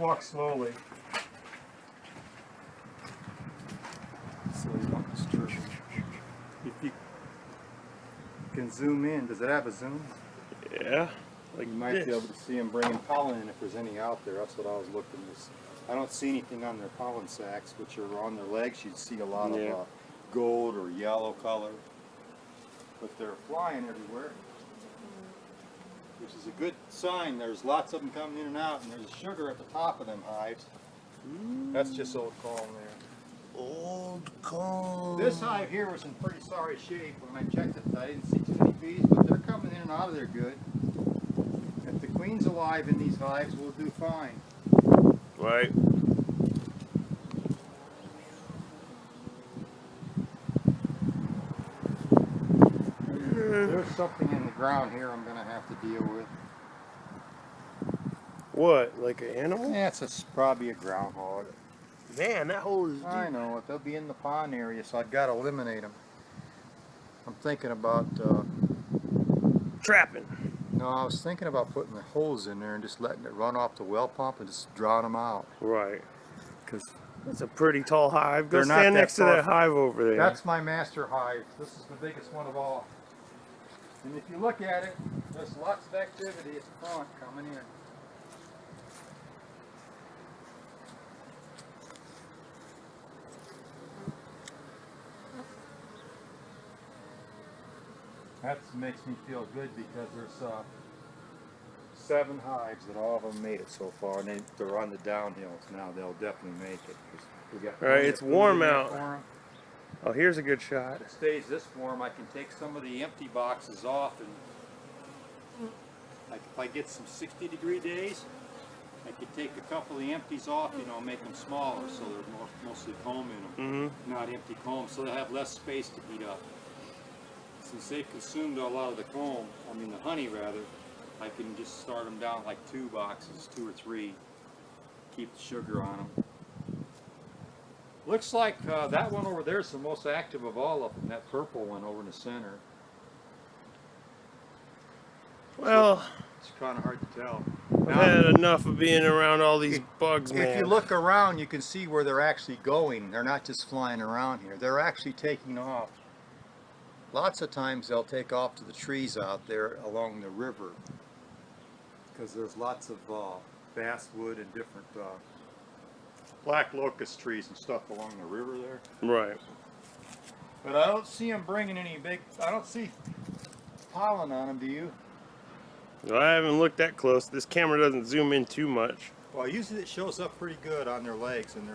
walk slowly. So you don't disturb him. If you can zoom in, does it have a zoom? Yeah. Like You might this. be able to see them bringing pollen in if there's any out there. That's what I was looking at. I don't see anything on their pollen sacs, which are on their legs. You'd see a lot of gold or yellow color. But they're flying everywhere, which is a good sign. There's lots of them coming in and out, and there's sugar at the top of them hives. That's just old comb there. Old comb. This hive here was in pretty sorry shape. When I checked it, I didn't see too many bees, but they're coming in and out of there good. If the queen's alive in these hives, we'll do fine. Right. There's something in the ground here I'm going to have to deal with. What? Like an animal? Yeah, probably a groundhog. Man, that hole is deep. I know it. They'll be in the pond area, so I've got to eliminate them. I'm thinking about... Trapping. No, I was thinking about putting the holes in there and just letting it run off the well pump and just drawing them out. Right. Because that's a pretty tall hive. Go they're not stand that next to that hive over there. That's my master hive. This is the biggest one of all. And if you look at it, there's lots of activity at the front coming in. That makes me feel good because there's 7 hives that all of them made it so far, and they're on the downhills now. They'll definitely make it. All right, it's warm out. Oh, here's a good shot. If it stays this warm, I can take some of the empty boxes off, and like if I get some 60-degree days, I could take a couple of the empties off, you know, make them smaller so they're mostly comb in them, not empty comb, so they'll have less space to heat up. Since they've consumed a lot of the comb, I mean the honey rather, I can just start them down like 2 boxes, 2 or 3, keep the sugar on them. Looks like that one over there is the most active of all of them, that purple one over in the center. Well, it's kind of hard to tell. I've had enough of being around all these bugs, man. If you look around, you can see where they're actually going. They're not just flying around here. They're actually taking off. Lots of times they'll take off to the trees out there along the river because there's lots of basswood and different black locust trees and stuff along the river there. Right. But I don't see them bringing any I don't see pollen on them, do you? Well, I haven't looked that close. This camera doesn't zoom in too much. Well, usually it shows up pretty good on their legs, and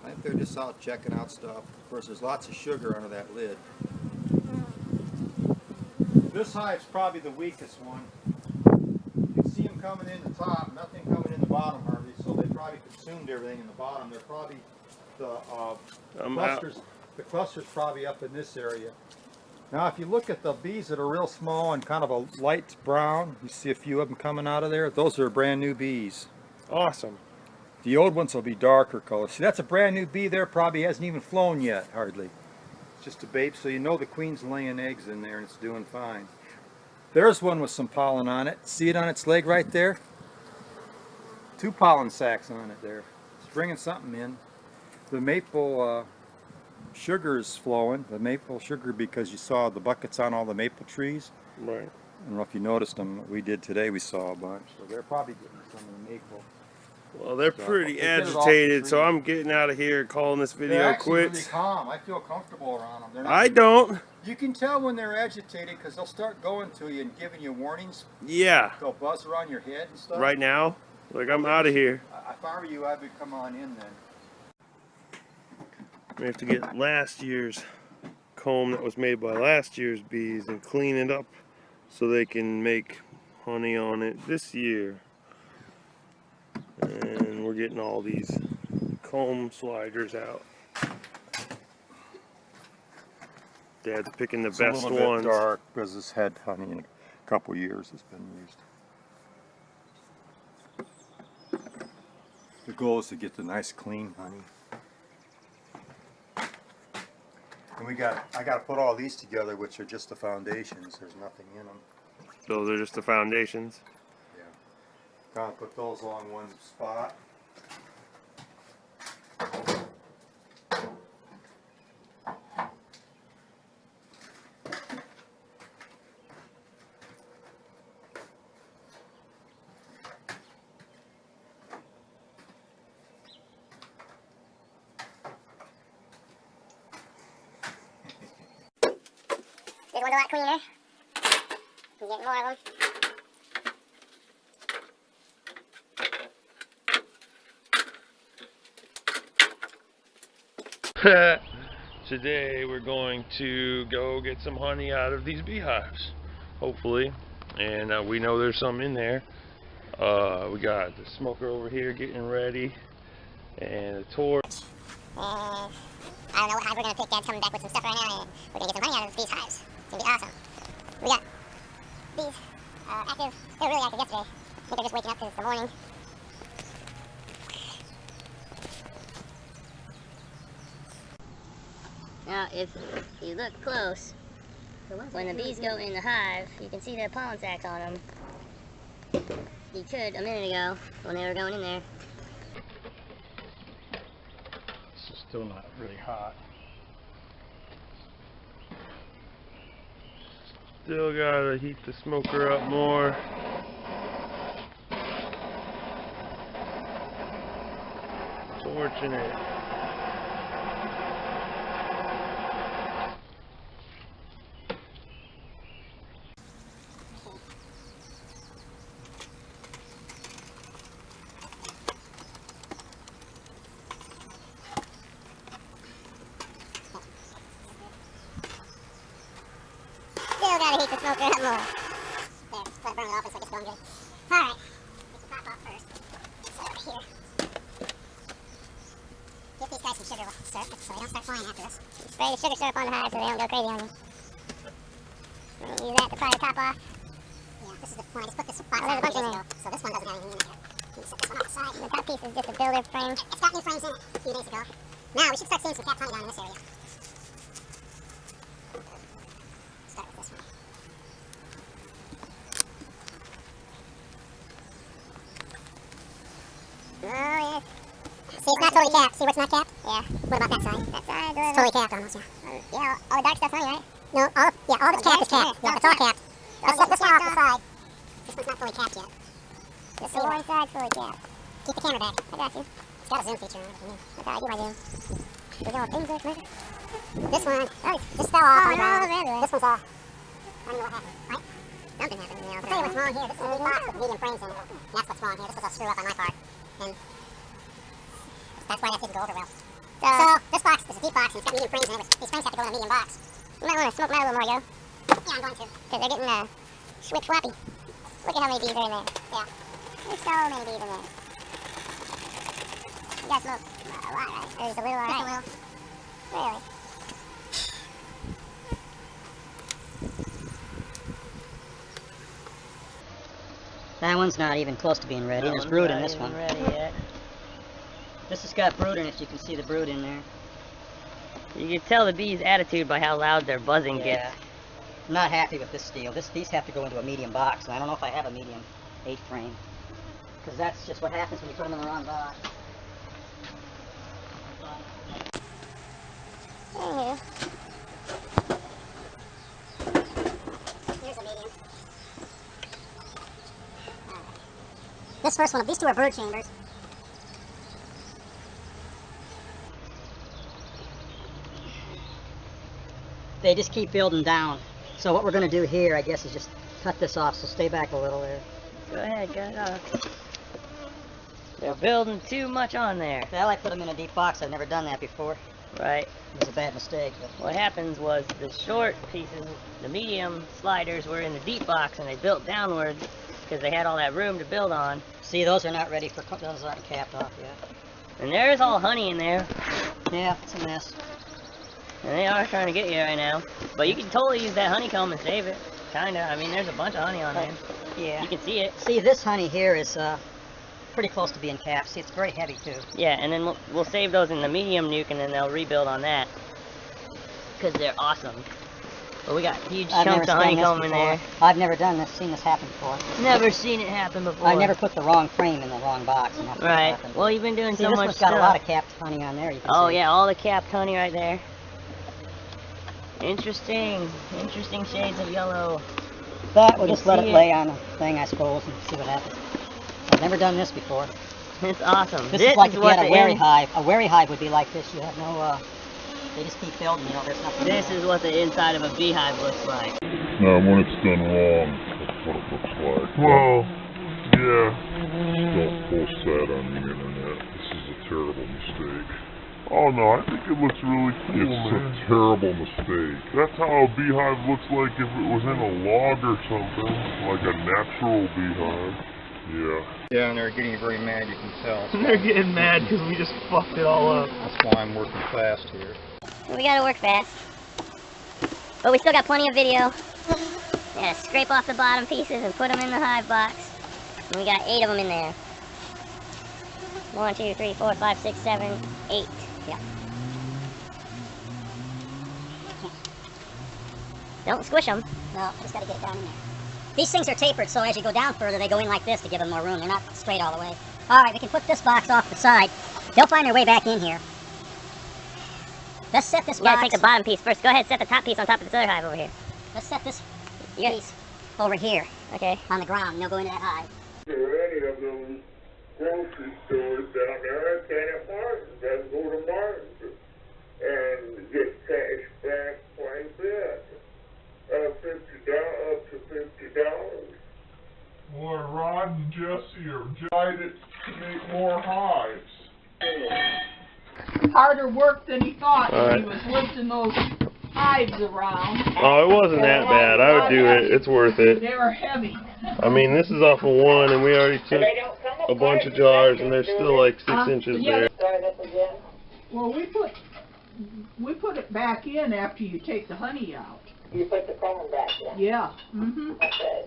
I think they're just out checking out stuff. Of course, there's lots of sugar under that lid. This hive's probably the weakest one. You can see them coming in the top, nothing coming in the bottom hardly, so they probably consumed everything in the bottom. They're probably the cluster's probably up in this area. Now if you look at the bees that are real small and kind of a light brown, you see a few of them coming out of there, those are brand new bees. Awesome. The old ones will be darker color. See, that's a brand new bee there, probably hasn't even flown yet, hardly. It's just a babe, so you know the queen's laying eggs in there and it's doing fine. There's one with some pollen on it. See it on its leg right there? 2 pollen sacs on it there. It's bringing something in. The maple sugar is flowing. The maple sugar, because you saw the buckets on all the maple trees. Right. I don't know if you noticed them. We did today. We saw a bunch. So they're probably getting some of the maple. Well, they're pretty agitated, so I'm getting out of here, calling this video quits. Really calm. I feel comfortable around them. They're not, I don't. You can tell when they're agitated because they'll start going to you and giving you warnings. Yeah. They'll buzz around your head and stuff. Right now? Like, I'm out of here. If I were you, I would come on in then. We have to get last year's comb that was made by last year's bees and clean it up so they can make honey on it this year. And we're getting all these comb sliders out. Dad's picking the best ones. It's a little bit dark because this had honey in a couple years it's been used. The goal is to get the nice clean honey. And I got to put all these together, which are just the foundations. There's nothing in them. Those are just the foundations? Yeah. Kind of put those along one spot. This one's a lot cleaner. You get more of them. Today we're going to go get some honey out of these beehives, hopefully, and we know there's some in there. We got the smoker over here getting ready, and a torch. I don't know what hive we're going to pick. Dad's coming back with some stuff right now, and we're going to get some honey out of these hives. It's going to be awesome. We got bees active. They were really active yesterday. I think they're just waking up because it's the morning. Now, if you look close, when the bees go in the hive, you can see their pollen sacs on them. You could a minute ago when they were going in there. It's still not really hot. Still gotta heat the smoker up more. Torching it. Still gotta heat the smoker up more. There, just let it burn it off so it gets going good. Alright, get the top off first. Set it over here. Give these guys some sugar syrup so they don't start flying after us. Spray the sugar syrup on the hive so they don't go crazy on you. We're gonna use that to pry the top off. Yeah, this is the one. I just put this box on a bunch in there. So this one doesn't have anything in it. You can set this one off the side. The top piece is just a builder frame. It's got new frames in it a few days ago. Now we should start seeing some capped honey down in this area. Start with this one. Oh, yes. See, it's not totally capped. See what's not capped? Yeah. What about that side? That side, it's totally capped almost, yeah. Yeah, all the dark stuff's honey, right? No, all that's capped is capped. Yeah, it's all capped. Let's set this one off the side. This one's not fully capped yet. Just the one side's fully capped. Keep the camera back. I got you. It's got a zoom feature on it if you need. That's how I do my zoom. There's all things there, this one, just fell off. Oh, no, this one's I don't know what happened. Right? Something happened. I'll tell you what's wrong here. This is a box with medium frames in it. And that's what's wrong here. This was a screw up on my part. And that's why that didn't go over well. So this box is a deep box and it's got medium frames in it. These frames have to go in a medium box. You might want to smoke them out a little more, Joe. Yeah, I'm going to. Because they're getting swip swappy. Look at how many bees are in there. Yeah. There's so many bees in there. You gotta smoke a lot, right? Or just a little, alright? Just a little. Really? That one's not even close to being ready. There's brood in this one. Ready yet. This has got brood in it. You can see the brood in there. You can tell the bees' attitude by how loud their buzzing gets. I'm not happy with this deal. These have to go into a medium box. And I don't know if I have a medium 8 frame. Because that's just what happens when you put them in the wrong box. Here's a medium. This first one, these two are brood chambers. They just keep building down. So what we're going to do here, I guess, is just cut this off. So stay back a little there. Go ahead, cut it off. They're building too much on there. Well, I put them in a deep box. I've never done that before. Right. It was a bad mistake. But What happens was the short pieces, the medium sliders, were in the deep box and they built downward because they had all that room to build on. see, those are not ready for, those aren't capped off yet. And there's all honey in there. Yeah, it's a mess. And they are trying to get you right now. But you can totally use that honeycomb and save it. Kinda. I mean, there's a bunch of honey on there. Yeah. You can see it. See, this honey here is pretty close to being capped. See, it's very heavy too. Yeah, and then we'll save those in the medium nuke and then they'll rebuild on that. Because they're awesome. Well, we got huge I've never chunks of done this honeycomb in before. there. I've never seen this happen before. Never seen it happen before. I never put the wrong frame in the wrong box, and that's what Right. happened. Well, you've been doing See, so this much one's stuff. got a lot of capped honey on there. You can Oh see. yeah, all the capped honey right there. Interesting. Interesting shades of yellow. That we'll You just let see it it. lay on the thing, I suppose, and see what happens. I've never done this before. It's awesome. This is like if you what had a the wary hive. A wary hive would be like this. You have no. They just keep building. You know, there's nothing. This is what the inside of a beehive looks like. Now, when it's done wrong, that's what it looks like. Well, yeah. Don't post that on the internet. This is a terrible mistake. Oh no, I think it looks really cool, It's man. a terrible mistake. That's how a beehive looks like if it was in a log or something, like a natural beehive. Yeah. Yeah, and they're getting very mad, you can tell. They're getting mad because we just fucked it all up. That's why I'm working fast here. We gotta work fast. But we still got plenty of video. Yeah, scrape off the bottom pieces and put them in the hive box. And we got 8 of them in there. 1, 2, 3, 4, 5, 6, 7, 8. Yeah. Don't squish them. No, I just gotta get it down in there. These things are tapered, so as you go down further, they go in like this to give them more room. They're not straight all the way. Alright, we can put this box off the side. They'll find their way back in here. Let's set this box. You gotta take the bottom piece first. Go ahead, set the top piece on top of this other hive over here. Let's set this piece over here. Okay. On the ground, and they'll go into that hive. There are any of those grocery stores down there, I can't Martin's. I go to Martin's and get cash back quite a bit. Up to $50. Boy, Rod and Jesse are decided to make more hives. Harder work than he thought when Alright. he was lifting those hives around. Oh, it wasn't that bad. I would do it. It's worth it. They were heavy. I mean, this is off of one, and we already took a bunch of jars, and there's still like 6 inches yeah. there. Well, we put it back in after you take the honey out. You put the comb back in? Yeah. Mm-hmm. Okay.